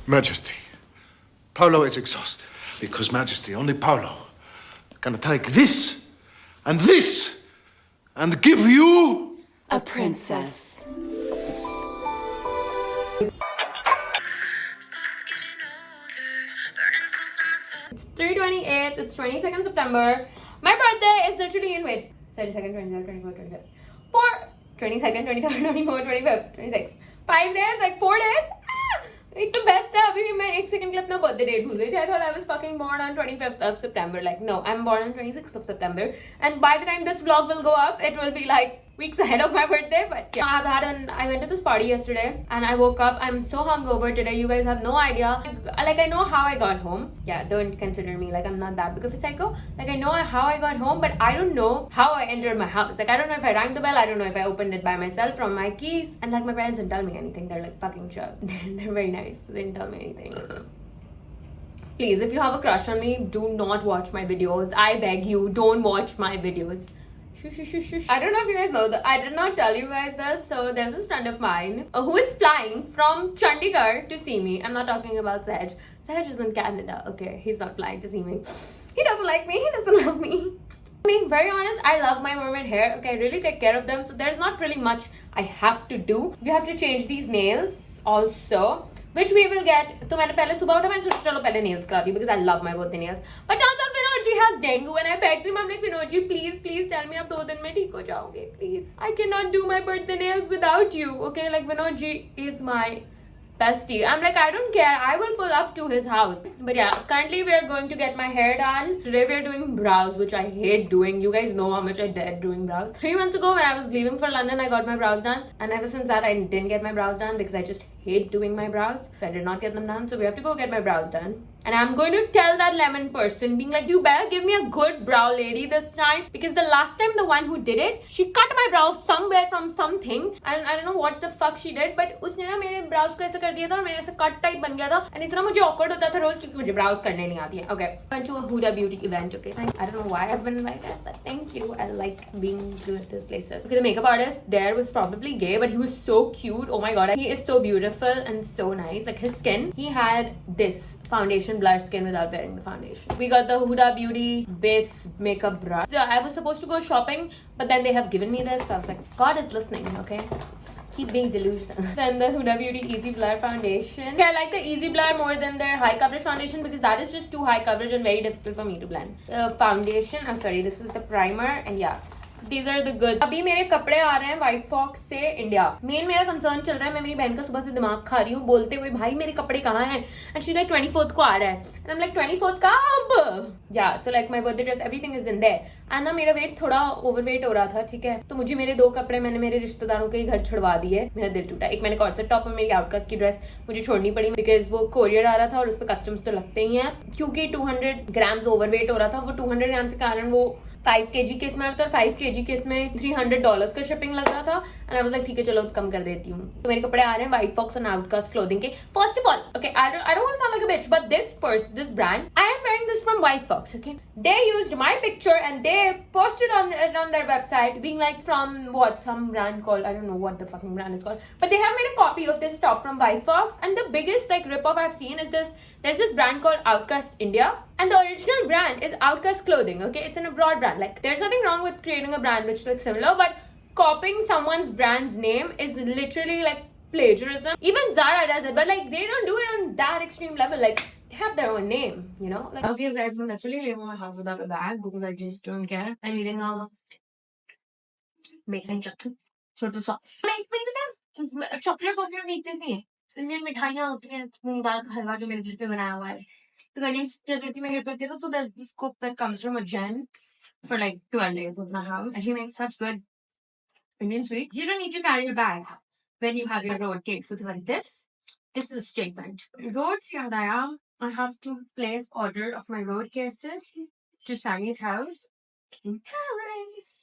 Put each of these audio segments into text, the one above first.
Majesty, Paolo is exhausted because Majesty, only Paolo, can take this and this and give you A princess. It's 3:28. It's 22nd September. My birthday is literally in wait. 22nd, 23rd, 24th, 25th. 22nd, 23rd, 24th, 25th, 26th. 5 days, like 4 days. Like the best है अभी मैं एक second के लिए अपना birthday date भूल गई थी. I thought I was fucking born on 25th of September. Like no, I'm born on 26th of September. And by the time this vlog will go up, it will be like weeks ahead of my birthday. But yeah, I went to this party yesterday and I woke up. I'm so hungover today. You guys have no idea. Like I know how I got home. Yeah, don't consider me like I'm not that big of a psycho. Like I know how I got home, but I don't know how I entered my house. Like I don't know if I rang the bell. I don't know if I opened it by myself from my keys. And like my parents didn't tell me anything. They're like fucking chill. They're very nice. They didn't tell me anything. Please, if you have a crush on me, do not watch my videos. I beg you, don't watch my videos. Shush. I don't know if you guys know that. I did not tell you guys this. So there's this friend of mine who is flying from Chandigarh to see me. I'm not talking about Sahaj. Sahaj is in Canada. Okay, he's not flying to see me. He doesn't like me. He doesn't love me. Being very honest, I love my mermaid hair. Okay, I really take care of them. So there's not really much I have to do. We have to change these nails also, which we will get. तो मैंने पहले सुबह उठा मैंने सोचा चलो पहले nails करा दी because I love my birthday nails. But turns out Vinod ji has dengue and I begged him. I'm like Vinod ji, please tell me आप 2 दिन में ठीक हो जाओगे, please. I cannot do my birthday nails without you. Okay, like Vinod ji is my bestie. I'm like, I don't care. I will pull up to his house. But yeah, currently we are going to get my hair done. Today we are doing brows, which I hate doing. You guys know how much I dread doing brows. 3 months ago when I was leaving for London, I got my brows done. And ever since that, I didn't get my brows done because I just hate doing my brows. So I did not get them done. So we have to go get my brows done. And I'm going to tell that lemon person, being like, you better give me a good brow lady this time. Because the last time, the one who did it, she cut my brows somewhere from something. And I don't know what the fuck she did. But उसने ना मेरे brows को ऐसा कर दिया था और मेरे ऐसा cut type बन गया था. And इतना मुझे awkward होता था रोज क्योंकि मुझे brows करने नहीं आती है. Okay. I went to a Huda Beauty event, okay. I don't know why I've been like that, but thank you. I like being with these places. Okay, the makeup artist there was probably gay, but he was so cute. Oh my god. He is so beautiful and so nice. Like his skin, he had this foundation blur skin without wearing the foundation. We got the Huda Beauty base makeup brush. So I was supposed to go shopping, but then they have given me this. So I was like, God is listening, okay? Keep being delusional. Then the Huda Beauty Easy Blur foundation. Okay, I like the Easy Blur more than their high coverage foundation because that is just too high coverage and very difficult for me to blend. The foundation, oh sorry, this was the primer and yeah. These are the good. अभी मेरे कपड़े आ रहे हैं White fox से India. Main मेरा concern चल रहा है. मैं मेरी बहन का सुबह से दिमाग खा रही हूँ बोलते हुए भाई मेरे कपड़े कहाँ हैं. एंड शी लाइक 24th को आ रहा है. And I am like 24th का अब. या so like my birthday dress everything is in their. And ना मेरा वेट थोड़ा ओवरवेट हो रहा था. ठीक है, तो मुझे मेरे 2 कपड़े मैंने मेरे रिश्तेदारों के ही घर छुड़वा दिए. मेरा दिल टूटा. एक मैंने कॉर्सेट टॉप और मेरी आउटकास्ट की ड्रेस मुझे छोड़नी पड़ी बिकॉज वो कोरियर आ रहा था और उस पर कस्टम्स तो लगते ही हैं. क्योंकि 200 ग्राम्स ओवरवेट हो रहा था. वो 200 ग्राम के कारण वो 5 kg केस में आता और 5 kg केस में $300 का शिपिंग लग रहा था. एंड आई वाज लाइक ठीक है चलो कम कर देती हूँ. तो मेरे कपड़े आ रहे हैं White Fox and Outcast Clothing के. First of all okay I don't want to sound like a bitch but this brand I am wearing this from White Fox. Okay, they used my picture and they posted on their website being like from what some brand called I don't know what the fucking brand is called, but they have made a copy of this top from White Fox. And the biggest like rip off I've seen is there's this brand called Outcast India and the original brand is Outcast Clothing. Okay, it's an abroad brand. Like there's nothing wrong with creating a brand which looks similar, but copying someone's brand's name is literally like plagiarism. Even Zara does it, but like they don't do it on that extreme level. Like they have their own name, you know. Like Okay, guys, I'm literally leaving my house without a bag because I just don't care. I'm eating a बेसन चक्की छोटू सा. एक minute chocolate coffee में weakness नहीं है. Indian मिठाइयाँ होती हैं मूंग दाल का हलवा जो मेरे घर पे बनाया हुआ है. तो गणेश चतुर्थी में घर पे होती है. So there's this cook that comes from a gen for like 12 days of my house and she makes such good Indian sweets. You don't need to carry a bag when you have your road cakes because like this is a statement. Roads yaad aaya. I have to place order of my road cases to Sammy's house in Paris.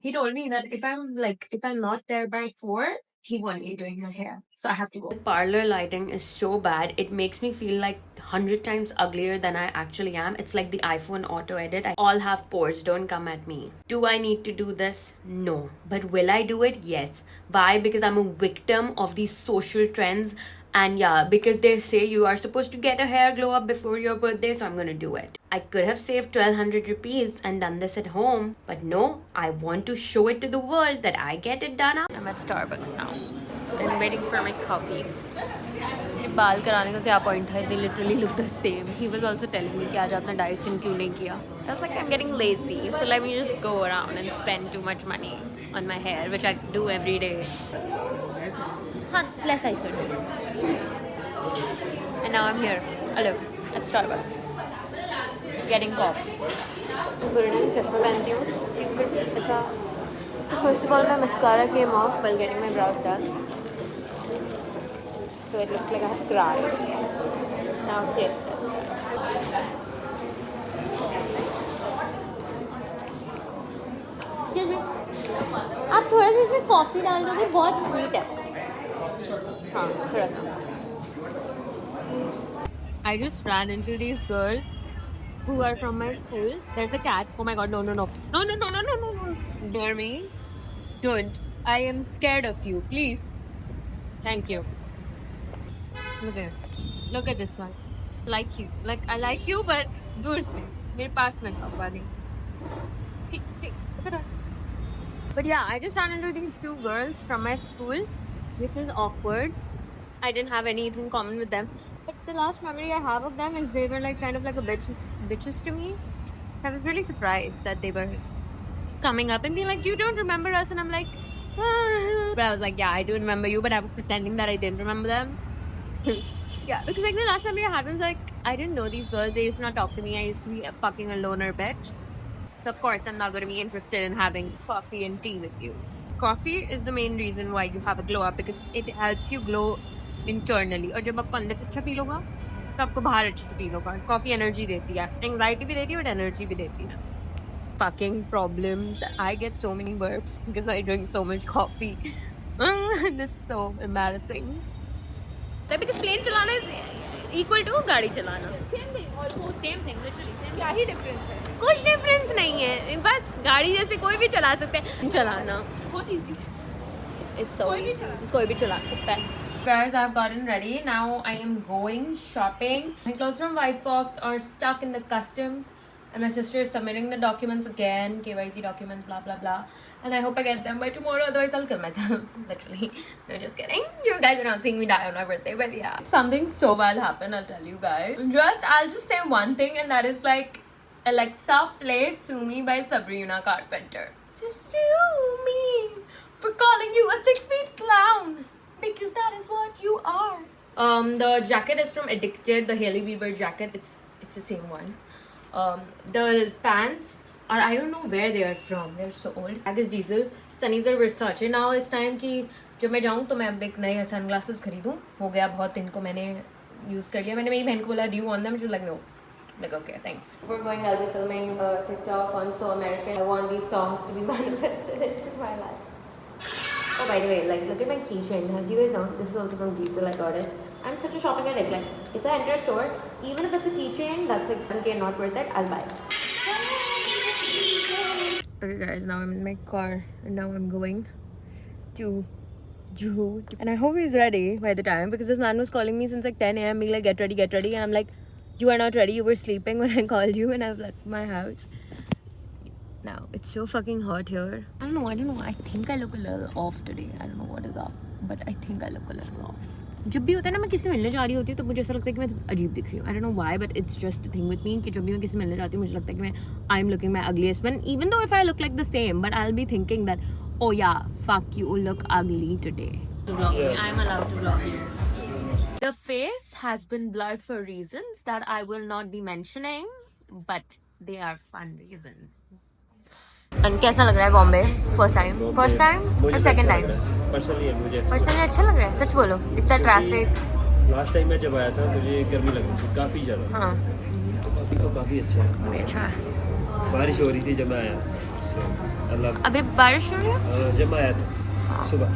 He told me that if I'm not there by 4, he won't be doing my hair. So I have to go. the parlor lighting is so bad. It makes me feel like 100 times uglier than I actually am. It's like the iPhone auto edit. I all have pores. Don't come at me. Do I need to do this? No. But will I do it? Yes. Why? Because I'm a victim of these social trends And yeah, because they say you are supposed to get a hair glow up before your birthday, so I'm gonna do it. I could have saved 1200 rupees and done this at home, but no, I want to show it to the world that I get it done. I'm at Starbucks now. I'm waiting for my coffee. बाल कराने का क्या point था? They literally look the same. He was also telling me कि आज आपने Dyson क्यों नहीं किया? I was like, I'm getting lazy, so let me just go around and spend too much money on my hair, which I do every day. हाँ, less size कर दो. And now I'm here, alone, at Starbucks, getting coffee. मैं चश्मा पहनती हूँ क्योंकि फिर ऐसा तो first of all my mascara came off while getting my brows done, so it looks like I have cried. Now taste test. Excuse me, आप थोड़ा सा इसमें कॉफ़ी डाल दोगे, बहुत स्वीट है. हाँ, थोड़ा सा. I just ran into these girls who are from my school. There's a cat. Oh my god, no. No. Dare me. Don't. I am scared of you. Please. Thank you. Look at this one. Like you. Like, I like you, but दूर से. मेरे पास में आओ वाली. See. Look at her. But yeah, I just ran into these two girls from my school, which is awkward. I didn't have anything in common with them. But the last memory I have of them is they were like kind of like a bitches to me. So I was really surprised that they were coming up and being like, you don't remember us? And I'm like, ah. But I was like, yeah, I do remember you, but I was pretending that I didn't remember them. Yeah, because like the last memory I had was like, I didn't know these girls. They used to not talk to me. I used to be a fucking a loner bitch. So of course I'm not going to be interested in having coffee and tea with you. Coffee is the main reason why you have a glow up, because it helps you glow internally. और जब आपको अंदर से अच्छा feel होगा तो आपको बाहर अच्छे से फील होगा. कॉफी एनर्जी देती है, एंग्जाइटी भी देती है, बट एनर्जी भी देती है. Fucking problem. I get so many burps because I drink so much coffee. This is so embarrassing. Because plane चलाना is equal to गाड़ी चलाना. Same thing, almost. Same thing, literally. क्या ही difference है? कुछ difference नहीं है, बस गाड़ी जैसे कोई भी चला सकते हैं. चलाना बहुत easy. कोई भी चला सकता है. Guys, I've gotten ready. Now I am going shopping. My clothes from White Fox are stuck in the customs, and my sister is submitting the documents again, KYC documents, blah blah blah. And I hope I get them by tomorrow, otherwise I'll kill myself. Literally. No, just kidding. You guys are not seeing me die on my birthday, but yeah. Something so bad happened, I'll tell you guys. I'll just say one thing, and that is like, Alexa, play Sue Me by Sabrina Carpenter. Just sue me for calling you a 6-feet clown, because that is what you are. The jacket is from Addicted, the Hailey Bieber jacket. It's the same one. The pants are, I don't know where they are from. They're so old. Bag is Diesel. Sunnies are Versace. Now it's time कि जब मैं जाऊँ तो मैं अब एक नए sunglasses खरीदूँ. हो गया बहुत दिन को मैंने use कर लिया. मैंने मेरी बहन को बोला, do you want them? She was like, no. Like, okay, thanks. Before going, I'll be filming a TikTok on So American. I want these songs to be manifested into my life. Oh, by the way, like, look at my keychain. Do you guys know? This is also from Diesel. I got it. I'm such a shopping addict. Like, if I enter a store, even if it's a keychain that's like $7K and not worth it, I'll buy it. Okay, guys, now I'm in my car and now I'm going to Juhu. And I hope he's ready by the time, because this man was calling me since like 10 a.m. being like, get ready. And I'm like, you are not ready. You were sleeping when I called you and I've left my house. Now, it's so fucking hot here. I don't know. I think I look a little off today. I don't know what is up, but I think I look a little off. जब भी होता है ना मैं किसी से मिलने जा रही होती हूँ तो मुझे ऐसा लगता है कि मैं अजीब दिख रही हूँ. I don't know why, but it's just the thing with me कि जब भी मैं किसी से मिलने जाती हूँ मुझे लगता है कि मैं I'm looking my ugliest when even though if I look like the same, but I'll be thinking that, oh yeah, fuck you look ugly today. I'm allowed to vlog you. The face has been blurred for reasons that I will not be mentioning, but they are fun reasons. And कैसा लग रहा है Bombay? First time और second time? Personally अच्छा लग रहा है. सच बोलो, इतना ट्रैफिक. लास्ट टाइम मैं जब आया था मुझे गर्मी लग रही थी काफ़ी ज़्यादा. हाँ, अभी तो काफ़ी अच्छा है. अच्छा है. बारिश हो रही थी जब मैं आया. अल्लाह. अभी बारिश हो रही है? जब मैं आया था सुबह.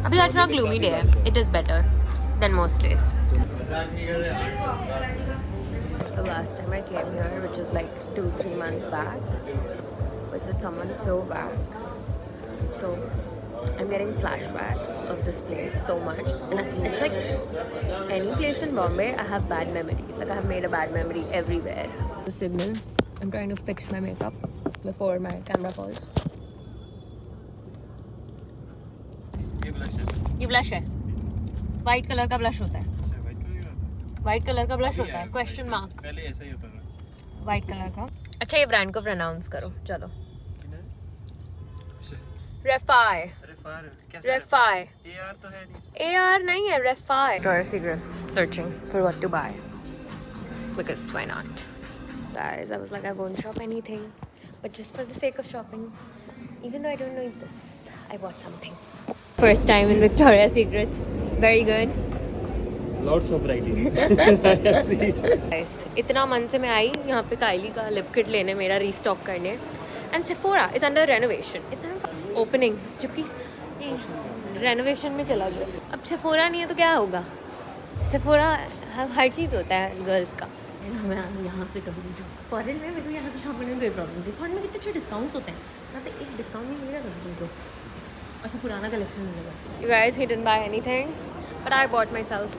अभी आज थोड़ा ग्लूमी डे है. It is better than most days. The last time I came here, which is like 2-3 months back, was with someone so bad. So I'm getting flashbacks of this place so much, and it's like any place in Bombay, I have bad memories. Like I have made a bad memory everywhere. The signal. I'm trying to fix my makeup before my camera falls. ये blush है। ये blush है, white colour का blush होता है। अच्छा white colour का होता है। वाइट कलर का ब्लश होता है, यार, क्वेश्चन मार्क। पहले ऐसा ही होता था। वाइट कलर का। अच्छा, ये ब्रांड को प्रोनाउंस करो, चलो। रेफाई। रेफाई। AR तो है नहीं। AR नहीं है, Refai. Victoria's Secret. Searching for what to buy. Because why not? Guys, I was like, I won't shop anything, but just for the sake of shopping, even though I don't need this, I bought something. First time in Victoria's Secret. Very good. Lots of varieties. Guys, इतना मन से मैं आई यहाँ पे काइली का lip kit लेने, मेरा restock करने, and Sephora is under renovation. इतना ओपनिंग, जबकि ये रेनोवेशन में चला गया। अब सेफोरा नहीं है तो क्या होगा? सेफोरा हर चीज़ होता है गर्ल्स का। मैं यहाँ से कभी नहीं शॉप, फॉरेन में मेरे को यहाँ से शॉप करने में कोई प्रॉब्लम थी। फॉरेन में कितने अच्छे डिस्काउंट्स होते हैं, यहाँ पे एक डिस्काउंट नहीं मिलेगा कभी तुमको, और सब पुराना कलेक्शन मिलेगा। You guys, he didn't buy anything, but I bought myself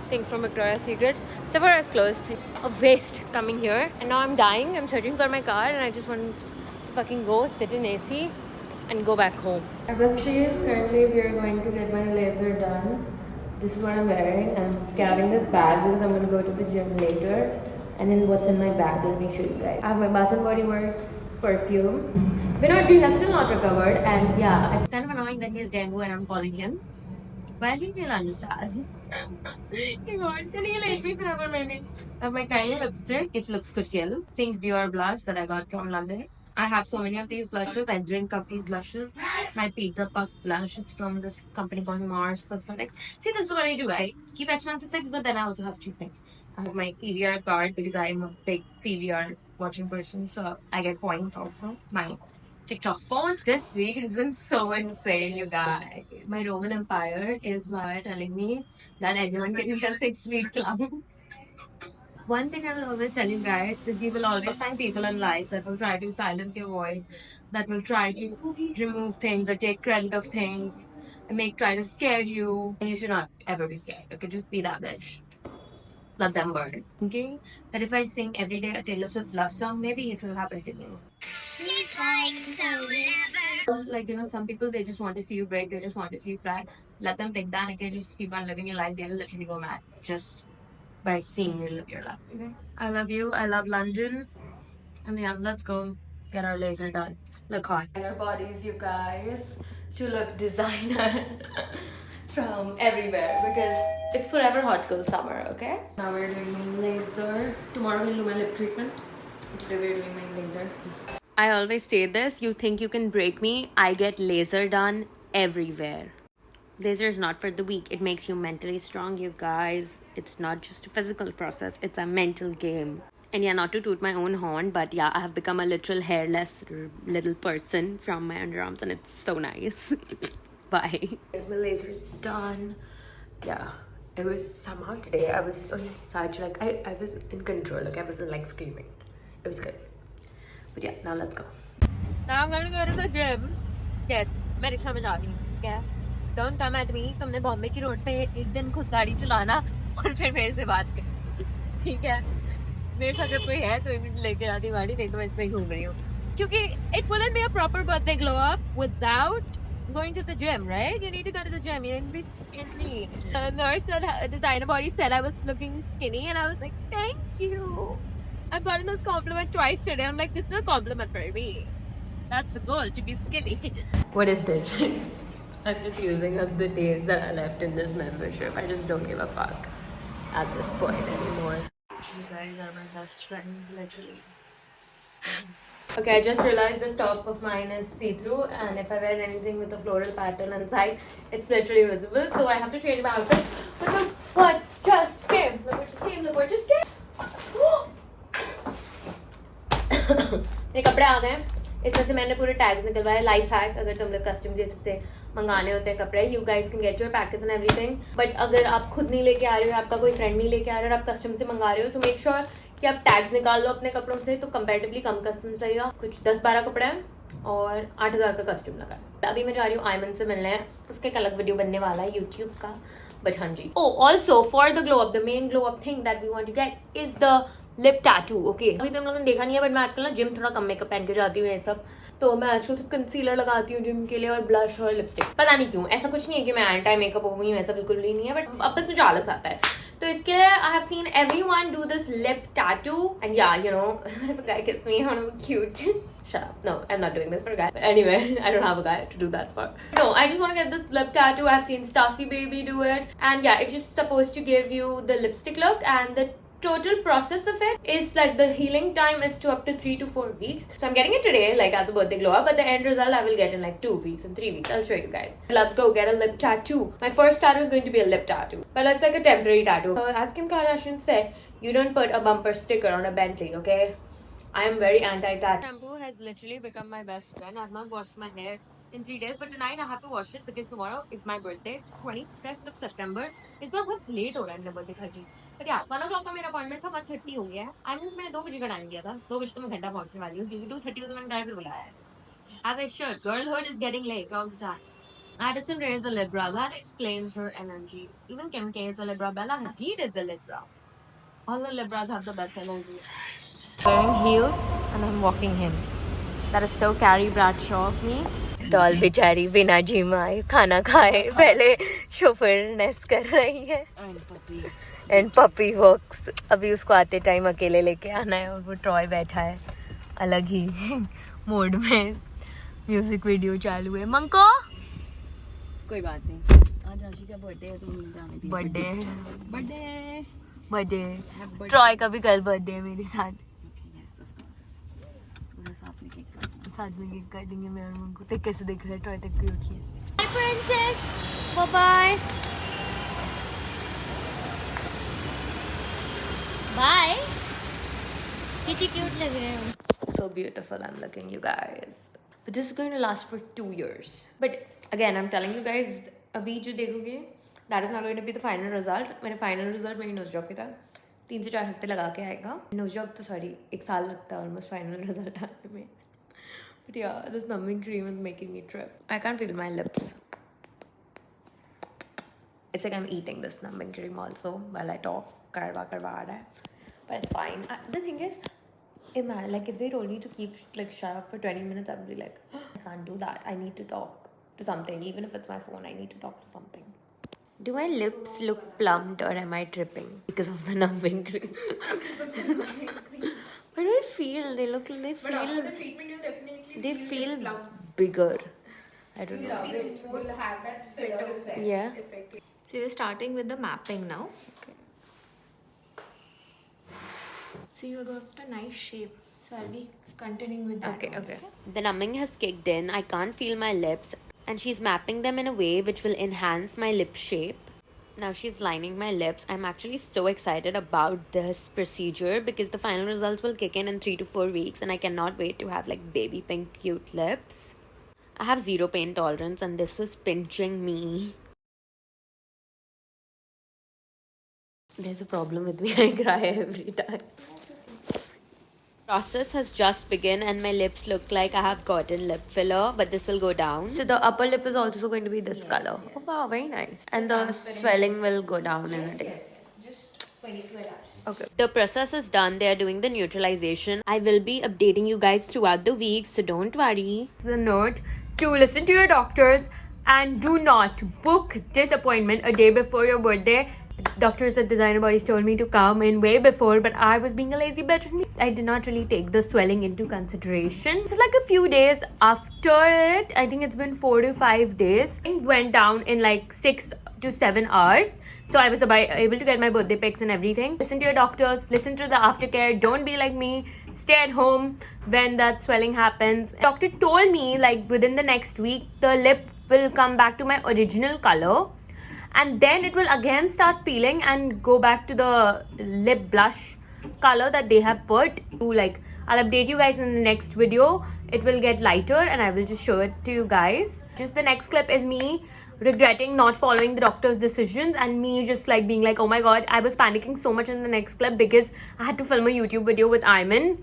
things from Victoria's Secret. Sephora is closed. A waste coming here, and now I'm dying. I'm searching for my car, and I just want to fucking go sit in AC and go back home. Currently, we are going to get my laser done. This is what I'm wearing. I'm carrying this bag because I'm going to go to the gym later. And then what's in my bag? Let me show you guys. I have my Bath and Body Works perfume. Vinod Ji has still not recovered, and yeah, it's kind of annoying that he has dengue and I'm calling him. Well, he will understand. He won't. Can you let me for a minute? I have my Kylie lipstick. It looks good kill. Pink Dior blush that I got from London. I have so many of these blushes. I drink up these blushes. My Pizza Puff blush. It's from this company called Mars Cosmetics. See, this is what I do. I keep expensive things, but then I also have cheap things. I have my PVR card because I'm a big PVR watching person, so I get points also. My TikTok phone. This week has been so insane, you guys. My Roman Empire is my telling me that everyone can eat a 6-week club. One thing I will always tell you guys is you will always find people in life that will try to silence your voice, that will try to remove things or take credit of things and try to scare you. And you should not ever be scared. Okay, just be that bitch. Let them burn. Okay? That if I sing every day a Taylor Swift love song, maybe it will happen to me. Like, you know, some people, they just want to see you break, they just want to see you cry. Let them think that, okay? Just keep on living your life. They will literally go mad just by seeing you live your life. Okay? I love you. I love London. And yeah, let's go get our laser done. Look hot. Our bodies, you guys, to look designer. From everywhere because it's forever hot girl summer, okay? Now we're doing my laser. Tomorrow we'll do my lip treatment. Today we're doing my laser. I always say this, you think you can break me, I get laser done everywhere. Laser is not for the weak. It makes you mentally strong, you guys. It's not just a physical process, it's a mental game. And yeah, not to toot my own horn, but yeah, I have become a literal hairless little person from my underarms and it's so nice. Bye. Guys, my laser's done. Yeah, it was somehow today I was on such like I was in control, like I wasn't like screaming. It was good. But yeah, now let's go. Now I'm gonna go to the gym. Yes, मैं rickshaw में जा रही हूँ, ठीक है? Don't come at me. तुमने बॉम्बे की road पे एक दिन खुद गाड़ी चलाना और फिर मेरे से बात कर, ठीक है? मेरे साथ जब कोई है तो मैं लेके जाती गाड़ी, नहीं तो मैं इसमें घूम रही हूँ. क्योंकि it wouldn't be a proper birthday glow up without going to the gym, right? You need to go to the gym. You need to be skinny. The nurse said, designer body said I was looking skinny, and I was like, thank you. I've gotten this compliment twice today. I'm like, this is a compliment for me. That's the goal, to be skinny. What is this? I'm just using up the days that are left in this membership. I just don't give a fuck at this point anymore. You guys are my best friend, literally. Okay, I just realized this top of mine is see-through, and if I wear anything with a floral pattern inside, it's literally visible. So I have to change my outfit. But look what just came! Look what just came! Look what just came! मेरे कपड़े आ गए. इसमें से मैंने पूरे tags निकलवाए. Life hack, अगर तुम लोग कस्टम से मंगाने होते हैं कपड़े, you guys can get your packets and everything. But अगर आप खुद नहीं लेके आ रहे हो, आपका कोई फ्रेंड नहीं लेके आ रहे हो और आप कस्टम से मंगा रहे हो, so make sure कि आप टैग्स निकाल लो अपने कपड़ों से, तो कंपैरेटिवली कम कस्टम्स लगेगा. कुछ 10-12 कपड़े हैं और 8,000 का कस्टम लगा है। अभी मैं जा रही हूँ आयमन से मिलने, उसका एक अलग वीडियो बनने वाला है यूट्यूब का, बट हाँ जी। Oh also for the glow up, the main glow up thing that we want to get is the lip tattoo. Okay, अभी तो हम लोगों ने देखा नहीं है, बट मैं आजकल ना जिम थोड़ा कम मेकअप पहन के जाती हूँ ये सब, तो मैं आजकल सिर्फ कंसीलर लगाती हूँ जिम के लिए और ब्लश और लिपस्टिक। पता नहीं क्यों, ऐसा कुछ नहीं है कि मैं एंटी मेकअप हो गई हूँ, ऐसा बिल्कुल भी नहीं है, बट अब बस मुझे आलस आता है। तो इसके लिए I have seen everyone do this lip tattoo and या you know if a guy gets me, I want to be cute. Shut up. No, I'm not doing this for a guy. But anyway, I don't have a guy to do that for. No, I just want to get this lip tattoo. I've seen Stassi Baby do it. And yeah, it's just supposed to give you the lipstick look, and the total process of it is like the healing time is to up to 3 to 4 weeks. So I'm getting it today, like as a birthday glow up, but the end result I will get in like 2 weeks and 3 weeks. I'll show you guys. Let's go get a lip tattoo. My first tattoo is going to be a lip tattoo, but it's like a temporary tattoo. As Kim Kardashian said, you don't put a bumper sticker on a Bentley, okay? I am very anti-tattoo. Shampoo has literally become my best friend. I've not washed my hair in 3 days, but tonight I have to wash it because tomorrow is my birthday. It's 25th of September. इस बार बहुत late हो रहा है मेरा birthday Ghazi, but यार 1 o'clock का मेरा appointment था, 1:30 हो गया है। आई मीन मैंने 2 बजे का टाइम दिया था, 2 बजे तो मैं घंटा पहुंचने वाली हूँ, क्योंकि 2:30 को तो मैंने ड्राइवर बुलाया है। As I should. Girlhood is getting late all the time. Addison Rae is a Libra. That explains her energy. Even Kim K is a Libra. Bella Hadid is a Libra. All the Libras have the best energy. Wearing heels and I'm walking in. That is so Carrie Bradshaw of me. Doll बेचारी बिना gym आए खाना खाए पहले शोफरनेस कर रही है and puppy वॉक्स। अभी उसको आते टाइम अकेले लेके आना है और वो ट्रॉय बैठा है अलग ही मोड में, म्यूजिक वीडियो चालू है। मंको कोई बात नहीं, आज आशी का बर्थडे है तो मिल जाने दी। बर्थडे बर्थडे बर्थडे ट्रॉय का भी कल बर्थडे है मेरे साथ, साथ में केक काटेंगे मैं और मंको। देख कैसे देख रहा है ट्रॉय, तक क्यूट है। Bye princess, bye bye bye, कितनी क्यूट लग रहे हो। So beautiful I'm looking, you guys. But this is going to last for 2 years. But again I'm telling you guys, अभी जो देखोगे that is not going to be the final result. मेरा final result मेरी nose job की था, 3 से 4 हफ्ते लगा के आएगा। nose job तो सॉरी 1 साल लगता है almost final result आने में। But yeah, this numbing cream is making me trip. I can't feel my lips. It's like I'm eating this numbing cream also while I talk. Karwa raha hai. But it's fine. The thing is, imagine like if they told me to keep like shut up for 20 minutes, I'd be like, oh, I can't do that. I need to talk to something. Even if it's my phone, I need to talk to something. Do my lips look plumped or am I tripping because of the numbing cream? What do I feel? They feel. But after the treatment, you'll definitely They feel it's plump. bigger. I don't know. It will have that filter effect. Yeah. So we're starting with the mapping now. Okay. So you got a nice shape. So I'll be continuing with that. Okay, one, okay. The numbing has kicked in. I can't feel my lips. And she's mapping them in a way which will enhance my lip shape. Now she's lining my lips. I'm actually so excited about this procedure because the final results will kick in 3 to 4 weeks and I cannot wait to have like baby pink cute lips. I have zero pain tolerance and this was pinching me. There's a problem with me. I cry every time. Process has just begun and my lips look like I have gotten lip filler, but this will go down. So the upper lip is also going to be this color. Oh wow, very nice. And the swelling will go down in a day. just 24 hours. Okay. The process is done. They are doing the neutralization. I will be updating you guys throughout the week, so don't worry. The note to listen to your doctors and do not book this appointment a day before your birthday. Doctors at Designer Bodies told me to come in way before, but I was being a lazy bitch. I did not really take the swelling into consideration. It's like a few days after it. I think it's been 4 to 5 days. It went down in like 6 to 7 hours. So I was able to get my birthday pics and everything. Listen to your doctors. Listen to the aftercare. Don't be like me. Stay at home when that swelling happens. Doctor told me like within the next week, the lip will come back to my original color. And then it will again start peeling and go back to the lip blush color that they have put. Like I'll update you guys in the next video. It will get lighter and I will just show it to you guys. Just the next clip is me regretting not following the doctor's decisions and me just like being like, oh my god, I was panicking so much in the next clip because I had to film a YouTube video with Ayman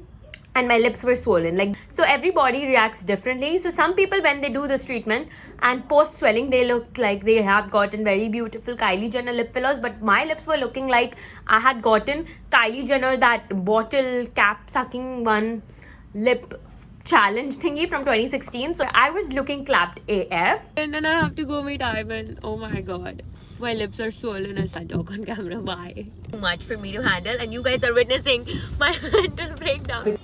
and my lips were swollen. Like, so every body reacts differently. So some people, when they do this treatment and post swelling, they look like they have gotten very beautiful Kylie Jenner lip fillers, but my lips were looking like I had gotten Kylie Jenner, that bottle cap sucking one lip challenge thingy from 2016. So I was looking clapped AF. And then I have to go meet Ivan. Oh my god, my lips are swollen as I talk on camera. Bye. Too much for me to handle, and you guys are witnessing my mental breakdown.